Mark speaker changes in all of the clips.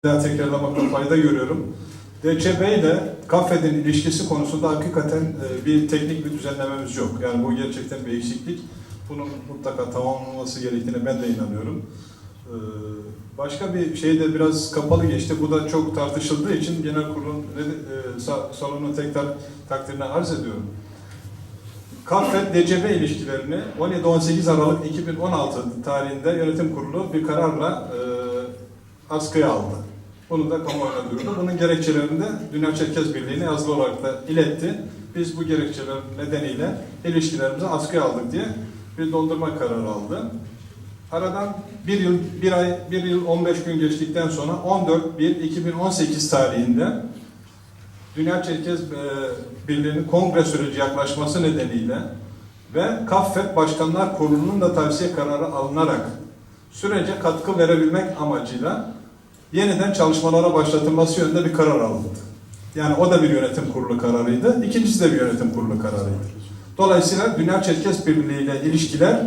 Speaker 1: daha tekrarlamakta fayda görüyorum. DÇB ile KAFED'in ilişkisi konusunda hakikaten bir teknik bir düzenlememiz yok. Yani bu gerçekten bir eksiklik. Bunun mutlaka tamamlanması gerektiğine ben de inanıyorum. Başka bir şey de biraz kapalı geçti. Bu da çok tartışıldığı için genel kurulun salonun tekrar takdirine arz ediyorum. KAFED-DCB ilişkilerini 17-18 Aralık 2016 tarihinde yönetim kurulu bir kararla askıya aldı. Bunu da kamuoyuna duyurdu. Bunun gerekçelerini de Dünya Çerkez Birliği'ne yazılı olarak da iletti. Biz bu gerekçeler nedeniyle ilişkilerimizi askıya aldık diye bir dondurma kararı aldı. Aradan bir yıl 15 gün geçtikten sonra 14.1.2018 tarihinde Dünya Çerkez Birliği'nin kongre süreci yaklaşması nedeniyle ve KAFED Başkanlar Kurulu'nun da tavsiye kararı alınarak sürece katkı verebilmek amacıyla yeniden çalışmalara başlatılması yönünde bir karar alındı. Yani o da bir yönetim kurulu kararıydı. İkincisi de bir yönetim kurulu kararıydı. Dolayısıyla Dünya Çerkez Birliği ile ilişkiler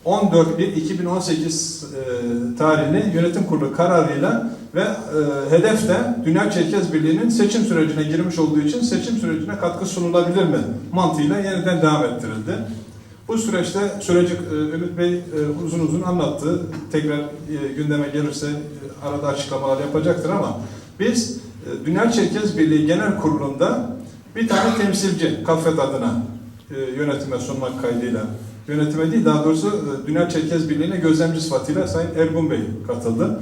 Speaker 1: 14.1.2018 tarihli yönetim kurulu kararıyla ve hedef de Dünya Çerkez Birliği'nin seçim sürecine girmiş olduğu için seçim sürecine katkı sunulabilir mi mantığıyla yeniden devam ettirildi. Bu süreçte süreci Ümit Bey uzun anlattı. Tekrar gündeme gelirse arada açıklamalar yapacaktır ama biz Dünya Çerkez Birliği Genel Kurulu'nda bir tane temsilci KAFED adına yönetime sunmak kaydıyla, yönetime değil daha doğrusu Dünya Çerkez Birliği'ne gözlemci sıfatıyla Sayın Ergun Bey katıldı.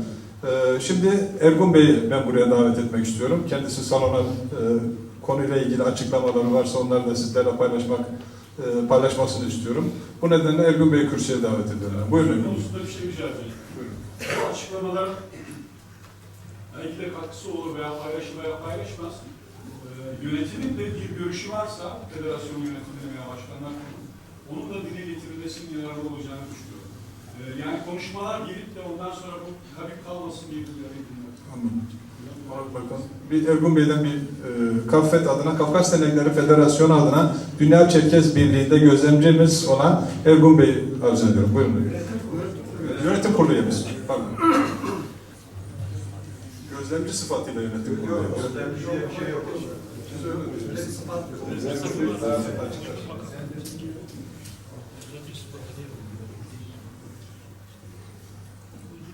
Speaker 1: Şimdi Ergun Bey'i ben buraya davet etmek istiyorum. Kendisi salona konuyla ilgili açıklamaları varsa onları da sizlerle paylaşmasını istiyorum. Bu nedenle Ergun Bey'i kürsüye davet ediyorum. Buyurun.
Speaker 2: Konusunda bir şey rica edeceğim. Buyurun. Bu açıklamalar belki de katkısı olur veya paylaşır veya paylaşmaz. Yönetimin de bir görüşü varsa, federasyon yönetiminin veya başkanlar kurulu, onun da dile getirilmesinin yararlı olacağını düşünüyorum. Yani konuşmalar gelip de ondan sonra bu habib kalmasın diye bir yararlı bilmiyorum.
Speaker 1: Anladım. Bakın, bir Ergun Bey'den bir KAFED adına, Kafkas Dernekleri Federasyonu adına Dünya Çerkez Birliği'nde gözlemcimiz olan Ergun Bey'i arz ediyorum. Buyurun. Yönetim kurulu üyemiz. Pardon. Gözlemci sıfatıyla yönetim kurulu üyemiz. Gözlemci diye bir şey yok.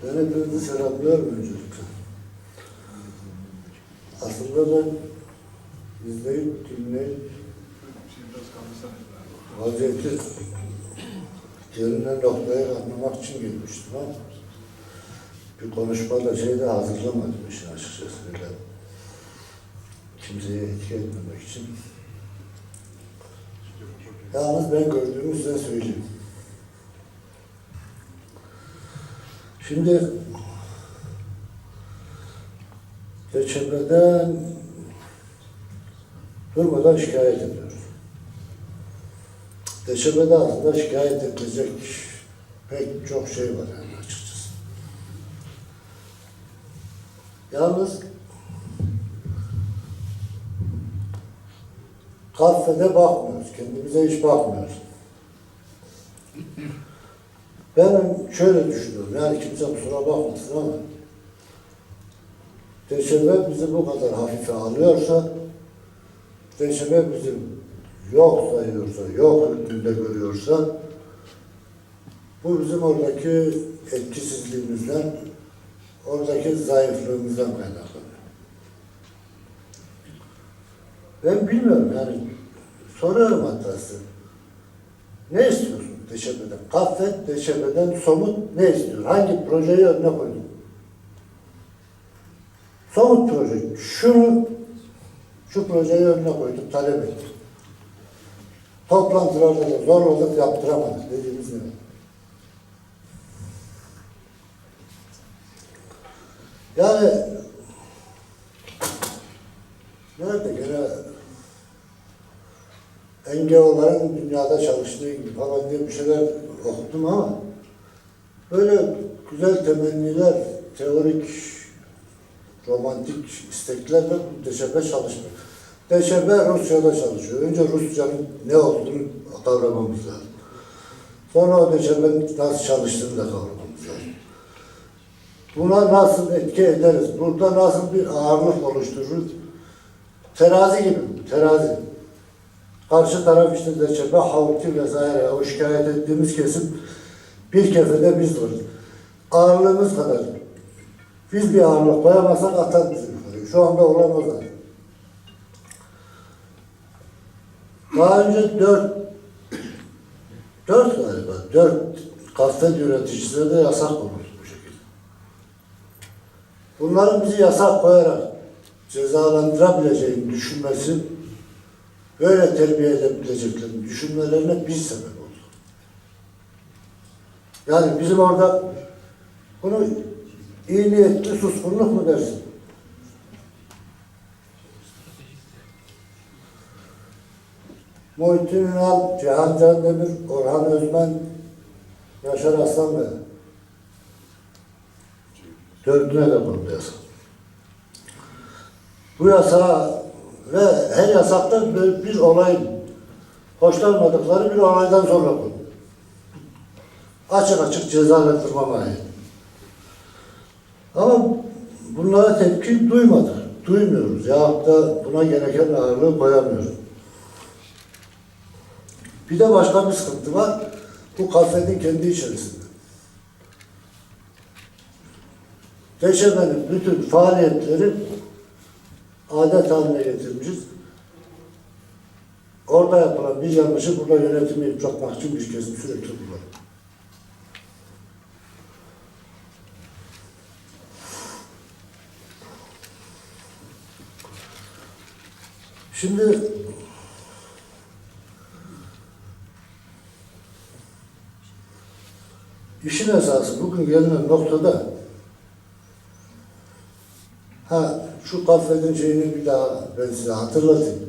Speaker 3: Ben hepinizi selamlıyorum öncelikle. Aslında ben izleyip, dinleyip vaziyeti gelinen noktaya anlamak için gelmiştim ama bir konuşmada şeyde hazırlamadım işin açıkçası. Öyle kimseye etki etmemek için. Yalnız ben gördüğümü size söyleyeyim. Şimdi DÇB'den durmadan şikayet ediyoruz. DÇB'de aslında şikayet edilecek pek çok şey var yani açıkçası. Yalnız KAFED'e bakmıyoruz, kendimize hiç bakmıyoruz. Ben şöyle düşünüyorum, yani kimse kusura bakmasın ama DÇB bizi bu kadar hafife alıyorsa, DÇB bizi yok sayıyorsa, yok hükmünde görüyorsa, bu bizim oradaki etkisizliğimizden, oradaki zayıflığımızdan kaynaklanıyor. Ben bilmiyorum yani, soruyorum hatta size, ne istiyorsun DÇB'den? KAFED DÇB'den somut ne istiyor? Hangi projeyi önüne koydun? Somut proje. Şu projeyi önüne koyduk, talep ettik. Toplantılarda da zorladık, yaptıramadık dediğimiz ne? Yani nerede gene NGO'ların dünyada çalıştığı gibi falan diye bir şeyler okudum ama böyle güzel temenniler, teorik, romantik isteklerle DÇB çalışmıyor. DÇB Rusya'da çalışıyor. Önce Rusçanın ne olduğunu kavramamız lazım. Sonra o DÇB'nin nasıl çalıştığını da kavramamız lazım. Buna nasıl etki ederiz? Burada nasıl bir ağırlık oluştururuz? Terazi gibi, terazi. Karşı taraf işte Deçebe, Havti vesaire, o şikayet ettiğimiz kesim bir kefede biz varız. Ağırlığımız kadar. Biz bir ağırlık koyamazsak atar bizi yukarı. Şu anda olamaz. Daha önce dört kahve üreticileri de yasak olmuş bu şekilde. Bunların bizi yasak koyarak cezalandırabileceğini düşünmesi, böyle terbiye edebileceklerini düşünmelerine biz sebep olduk. Yani bizim orada bunu iyi niyetli suskunluk mu dersin? Muhittin Ünal, Cihan Candemir, Orhan Özmen, Yaşar Aslan Bey. Dördüne de kondu yasak. Bu yasağı ve her yasakta bir olayın, hoşlanmadıkları bir olaydan sonra kondu. Açık açık cezalandırma mahiyeti. Ama bunlara tepki duymadık, duymuyoruz. Yahut da buna gereken ağırlığı koyamıyoruz. Bir de başka bir sıkıntı var. Bu kafenin kendi içerisinde. Deşebe'nin bütün faaliyetleri adet haline getirmişiz. Orada yapılan bir yanlışı burada yönetimi yıpratmak için bir kesim sürekli kullanıyor. Şimdi işin esası bugün gelinen noktada şu kafenin şeyini bir daha ben size hatırlatayım.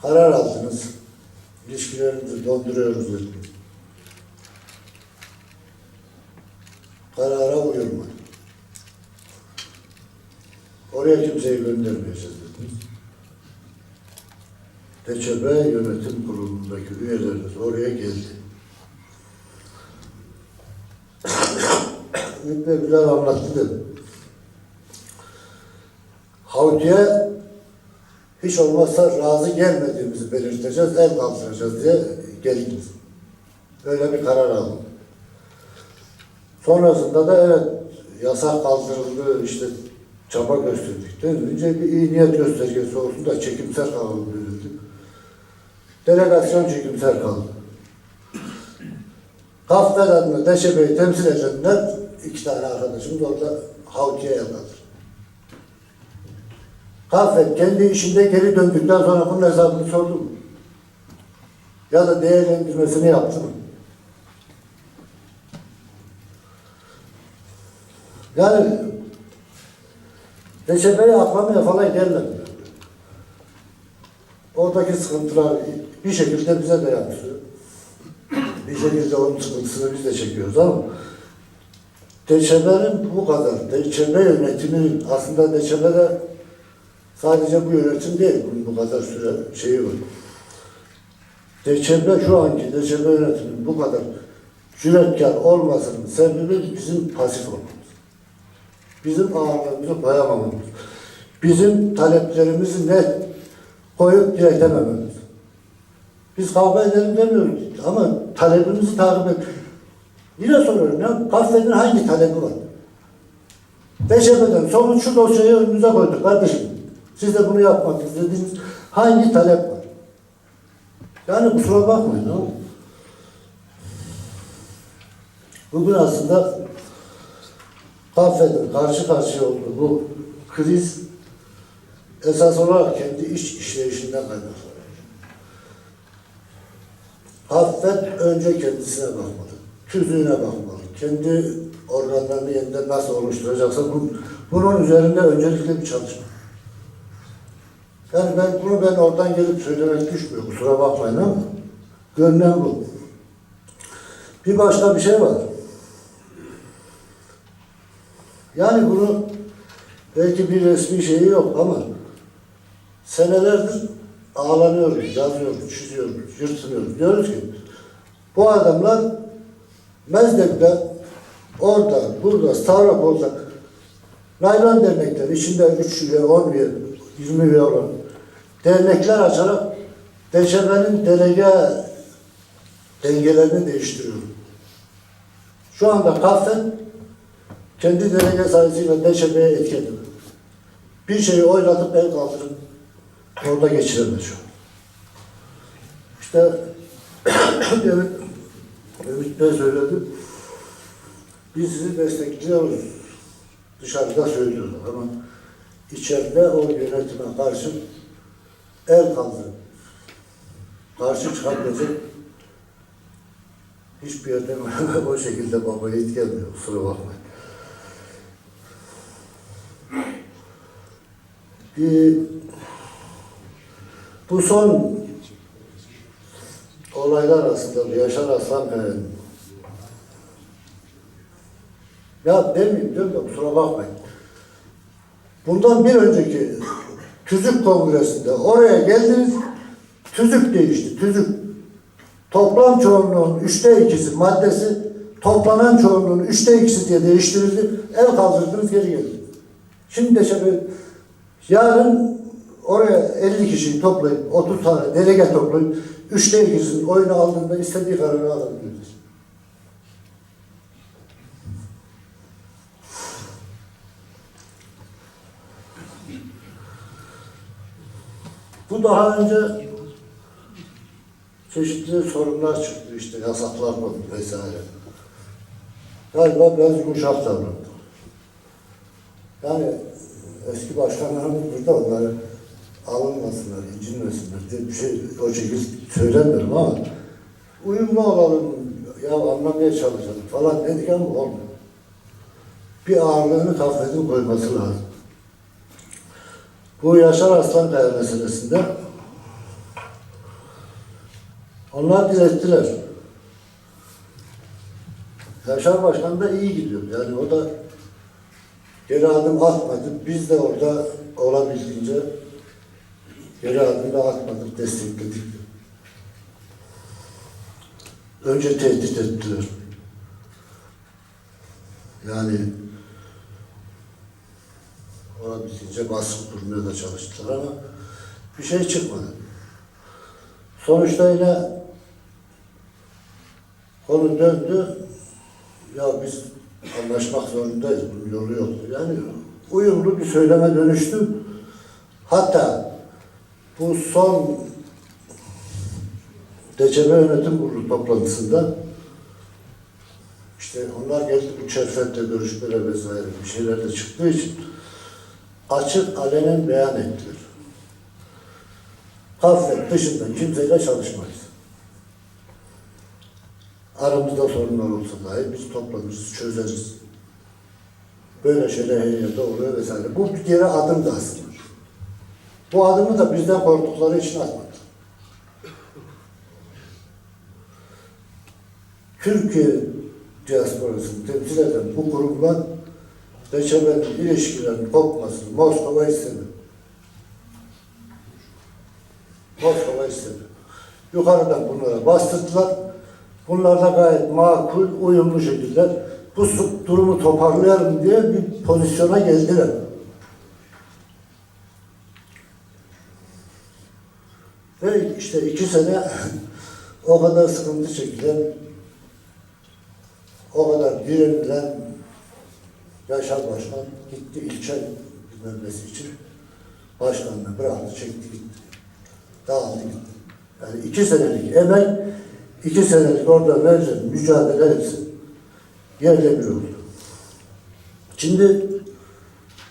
Speaker 3: Karar aldınız. İlişkilerimizi donduruyoruz dedim. Karara uyulma. Oraya kimseyi göndermeyeceğiz dediniz. Deçebe Yönetim Kurulu'ndaki üyelerimiz oraya geldi. Ümit Bilal anlattı dedim. Havdi'ye hiç olmazsa razı gelmediğimizi belirteceğiz, el kaldıracağız diye geldik. Böyle bir karar aldım. Sonrasında da evet yasak kaldırıldı, işte çaba gösterdik. Önce bir iyi niyet göstergesi olsun da çekimser kalalım dedik. Delegasyon çekimser kaldı. Kafet adına Deşebe'yi temsil edenler, 2 tane arkadaşımız orada Havdi'ye yakaladı. Kafet kendi işinde geri döndükten sonra bunun hesabını sordu mu? Ya da değerlendirmesini yaptı mı? Yani Deşebe'yi aklamaya falan gelmedi. Oradaki sıkıntılar bir şekilde bize de yansıyor. Bir şekilde onun sıkıntısını biz de çekiyoruz ama Deşebe'nin bu kadar, Deşebe yönetiminin aslında Deşebe'de sadece bu yönetim değil, bunun bu kadar süre şeyi var. Deçebe şu anki Deçebe yönetiminin bu kadar cüretkar olmasının sebebi bizim pasif olmamız. Bizim ağırlığımızı koyamamamız. Bizim taleplerimizi net koyup diretemememiz. Biz kavga edelim demiyoruz ama talebimizi takip et. Yine soruyorum ya, kafenin hangi talebi var? Deçebe'den somut şu dosyayı önünüze koyduk kardeşim. Siz de bunu yapmak istediğiniz hangi talep var? Yani kusura bakmayın ama bugün aslında kafenin karşı karşıya olduğu bu kriz esas olarak kendi iç işleyişinden kaynaklanıyor. Kafet önce kendisine bakmalı, tüzüğüne bakmalı, kendi organlarını yeniden nasıl oluşturacaksa bunun üzerinde öncelikle bir çalışma. Yani ben oradan gelip söylemek düşmüyor, kusura bakmayın ama görünen bu. Bir başka bir şey var. Yani bunu belki bir resmi şeyi yok ama senelerdir ağlanıyoruz, yazıyoruz, çiziyoruz, yırtınıyoruz. Diyoruz ki bu adamlar Mezdek'te orada, burada, Stavropol'da naylon dernekler, içinde 3 üye, 10 üye, 20 üye olan dernekler açarak DÇB'nin delege dengelerini değiştiriyorum. Şu anda kafen kendi delege sayısıyla DÇB'ye etki ediyor. Bir şeyi oynatıp el kaldırıp orada geçiremez şu an. İşte Ümit Bey söyledi. Biz sizi destekliyoruz. Dışarıda söylüyorlar ama içeride o yönetime karşı el kaldırıp karşı çıkabilecek hiçbir yerden o şekilde baba yiğit gelmiyor. Kusura bakmayın. Bu son olaylar arasında Yaşar Aslankaya'nın ya demeyeyim diyorum da kusura bakmayın. Bundan bir önceki TÜZÜK Kongresi'nde oraya geldiniz, TÜZÜK değişti, TÜZÜK. Toplam çoğunluğun 2/3 maddesi, toplanan çoğunluğun 2/3 diye değiştirildi. El kaldırdınız, geri geldi. Şimdi de şöyle, yarın oraya 50 kişiyi toplayıp, 30 tane delege toplayıp, 2/3'ün oyunu aldığında istediği kararı alabilir. Bu daha önce çeşitli sorunlar çıktı, işte yasaklar kondu vesaire. Galiba biraz yumuşak davrandı. Yani eski başkanlarımız burada, onları alınmasınlar, incinmesinler diye bir şey o şekilde söylemiyorum ama uyumlu olalım, ya anlamaya çalışalım falan dedik ama olmuyor. Bir ağırlığını kafetin koyması lazım. Bu Yaşar Aslankaya meselesinde onlar direttiler. Yaşar Başkan da iyi gidiyor. Yani o da geri adım atmadı. Biz de orada olabildiğince geri adım da atmadık, destekledik. Önce tehdit ettiler. Yani olabildiğince baskı kurmaya da çalıştılar ama bir şey çıkmadı. Sonuçta yine konu döndü. Ya biz anlaşmak zorundayız, bunun yolu yok. Yani uyumlu bir söyleme dönüştü. Hatta bu son DÇB Yönetim Kurulu toplantısında işte onlar geldi, bu çerfette görüşmeler vesaire bir şeyler de çıktığı için açık alenen beyan ettiler. Kafet dışında kimseyle çalışmayız. Aramızda sorunlar olsa dahi biz toplanırız, çözeriz. Böyle şeyler her yerde oluyor vesaire. Bu bir geri adım da aslında. Bu adımı da bizden korktukları için atmadı. Türkiye diasporasını temsil eden bu kurumlar DÇB'nin ilişkilerinin kopmasını Moskova istedi. Moskova istedi. Yukarıdan bunlara bastırdılar. Bunlar da gayet makul, uyumlu şekilde bu durumu toparlayalım diye bir pozisyona geldiler. Ve işte 2 sene o kadar sıkıntı çekilen, o kadar direnilen Yaşar Başkan gitti ilçe bilmemesi için başkanını bıraktı, çekti gitti. Dağıldı gitti. Yani 2 senelik emek, 2 senelik orada verilen mücadele hepsi yerle bir oldu. Şimdi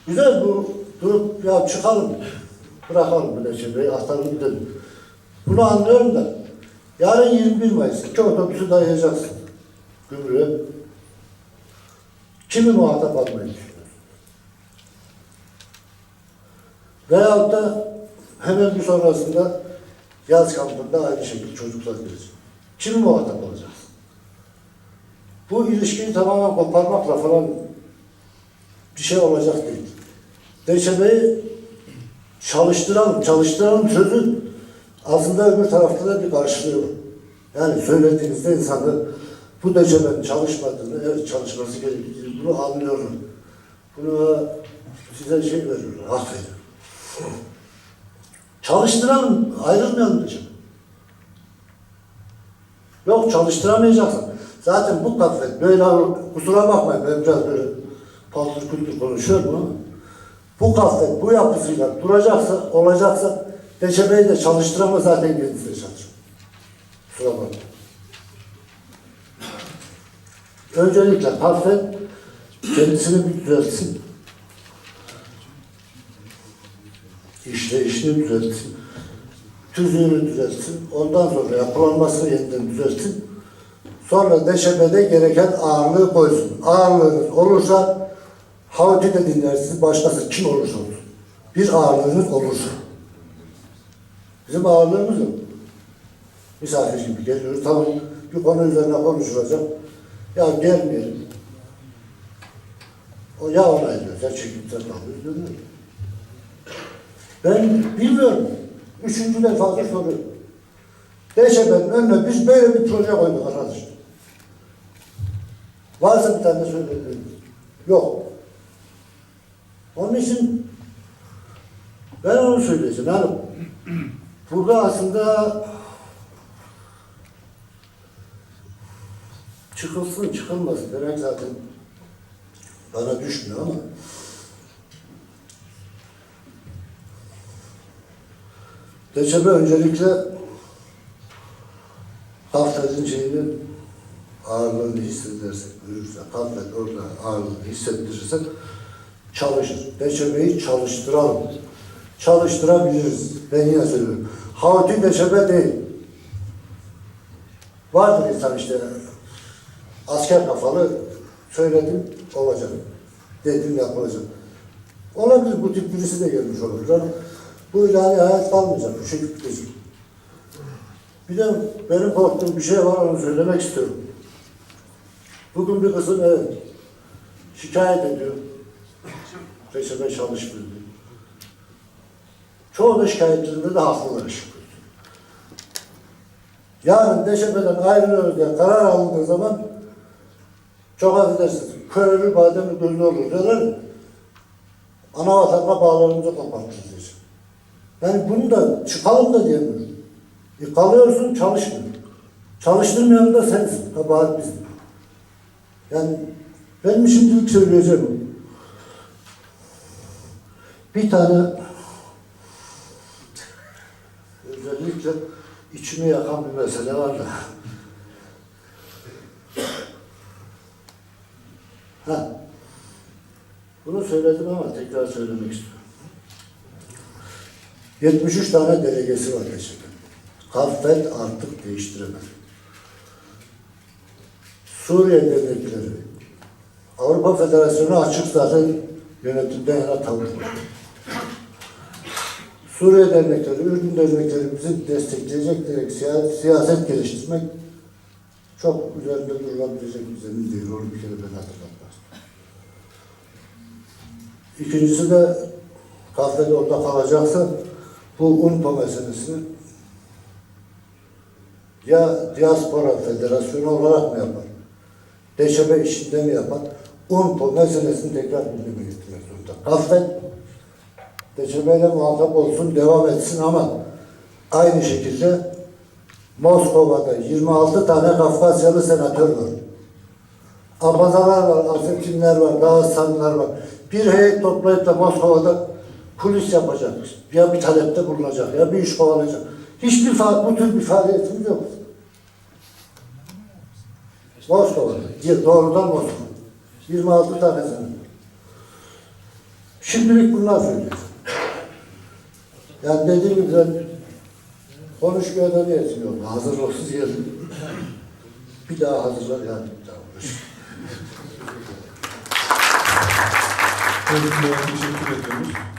Speaker 3: güzel bu durup ya çıkalım, bırakalım bu DÇB'yi, atalım gidelim. Bunu anlıyorum da yarın 21 Mayıs 2 otobüsü dayayacaksın gümrüğe. Kimi muhatap almayı düşünüyorsun? Veyahut da hemen bir sonrasında yaz kampında aynı şekilde çocuklar gelecek. Kimi muhatap alacaksın? Bu ilişkiyi tamamen koparmakla falan bir şey olacak değil. DÇB'yi çalıştıralım sözü aslında öbür tarafta da bir karşılığı var. Yani söylediğinizde insanlar bu DÇB'nin çalışmadığını, evet çalışması gerektiğini bunu anlıyorlar. Bunu size şey veriyorlar, hak veriyorlar. Çalıştıralım, ayrılmayalım DÇB. Yok çalıştıramayacaksın. Zaten bu kafe böyle, kusura bakmayın ben biraz böyle paldır küldür konuşuyorum ama bu kafe bu yapısıyla duracaksa, olacaksa DÇB'yi de çalıştıramaz, zaten kendisi de çalışır. Kusura bakmayın. Öncelikle kafe kendisini bir düzeltsin. İşleyişini düzeltsin. Tüzüğünü düzeltsin. Ondan sonra yapılanmasını yeniden düzeltsin. Sonra DŞB'de gereken ağırlığı koysun. Ağırlığınız olursa Havti de dinlersiniz, başkası kim olursa olsun. Bir ağırlığınız olursa. Bizim ağırlığımız yok. Misafir gibi geliyoruz. Tamam, bir konu üzerine konuşulacak. Ya gelmeyelim. O ya onaylıyor, ya çekip sen alıyoruz, dönüyor. Ben bilmiyorum. Üçüncü defa da soruyorum. DŞB'nin önüne biz böyle bir proje koyduk arkadaşlar. Varsa bir tane söyleyelim. Yok. Onun için ben onu söyleyeceğim. Yani burada aslında çıkılsın çıkılmasın demek zaten bana düşmüyor ama DÇB öncelikle Kaftet'in şeyini ağırlığını hissedersek, görürse, Kaftet orada ağırlığını hissettirirse çalışır. DÇB'yi çalıştıralım. Çalıştırabiliriz. Ben yine söylüyorum. Havti DÇB değil. Vardır insan işte asker kafalı söyledim olacak. Dedim yapılacak. Olabilir, bu tip birisi de gelmiş olabilir ama bu ilahi hayat kalmayacak. Bu şekilde bitecek. Bir de benim korktuğum bir şey var, onu söylemek istiyorum. Bugün bir kızım evet şikayet ediyor. DÇB çalışmıyor. Çoğu da şikayetlerinde de haklılar şükür. Yarın DŞB'den ayrılıyoruz diye karar alındığı zaman çok affedersiniz, körülü bademli gözlü olur diyorlar. Ana vatanına bağlarımızı kopartırız diyeceğim. Yani bunu da çıkalım da diyemiyorum. Kalıyorsun, çalışmıyor. Çalıştırmayan da sensin. Kabahat bizim. Yani benim şimdilik söyleyeceğim. Bir tane özellikle içimi yakan bir mesele var da. Bunu söyledim ama tekrar söylemek istiyorum. 73 tane delegesi var DÇB'nin. Kafet artık değiştiremez. Suriye dernekleri, Avrupa Federasyonu açık zaten yönetimden yana tavır var. Suriye dernekleri, Ürdün dernekleri bizi destekleyecek diyerek siyaset geliştirmek çok üzerinde durulabilecek bir zemin değil. Onu bir kere ben hatırlatmak istiyorum. İkincisi de Kafet orada kalacaksa bu UNPO meselesini ya Diaspora Federasyonu olarak mı yapar? DÇB işinde mi yapar? UNPO meselesini tekrar gündeme getirmek zorunda. Kafet DÇB ile muhatap olsun, devam etsin ama aynı şekilde Moskova'da 26 tane Kafkasyalı senatör var. Abazalar var, Azerkinler var, Dağıstanlılar var. Bir heyet toplayıp da Moskova'da kulis yapacak. Ya bir talepte bulunacak, ya bir iş kovalayacak. Hiçbir bu tür bir faaliyetimiz yok. Moskova'da, doğrudan Moskova. 26 tane senatör. Şimdilik bunlar söylüyor. Yani dediğim gibi ben konuşmaya da niyetim yok. Hazırlıksız geldim. Bir daha hazırlar yani bir daha uğraşır.
Speaker 1: Teşekkür ediyoruz.